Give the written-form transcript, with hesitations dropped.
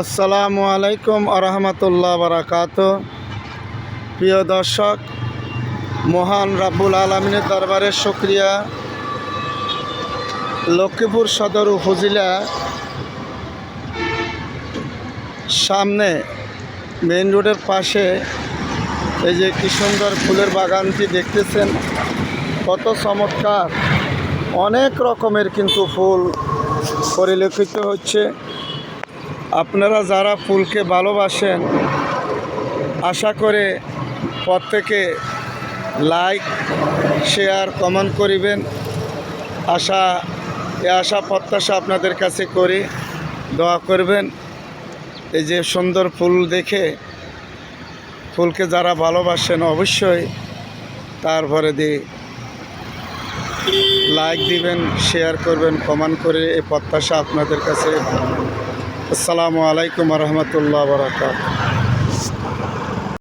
আসসালামু আলাইকুম আরহামতুল্লাহ বারাকাত। প্রিয় দর্শক, মহান রাব্বুল আলমিনের দরবারে শুকরিয়া। লক্ষ্মীপুর সদর উপজেলা সামনে মেইন রোডের পাশে এই যে কি সুন্দর ফুলের বাগানটি দেখতেছেন, কত চমৎকার। অনেক রকমের কিন্তু ফুল পরিলক্ষিত হচ্ছে। আপনারা যারা ফুলকে ভালোবাসেন, আশা করে প্রত্যেকে লাইক, শেয়ার, কমেন্ট করিবেন। আশা প্রত্যাশা আপনাদের কাছে করি, দোয়া করবেন। এই যে সুন্দর ফুল দেখে ফুলকে যারা ভালোবাসেন অবশ্যই তারপরে দিয়ে লাইক দিবেন, শেয়ার করবেন, কমেন্ট করে এই প্রত্যাশা আপনাদের কাছে। আসসালামু আলাইকুম রহমতুল্লাহ বারাকাতুহু।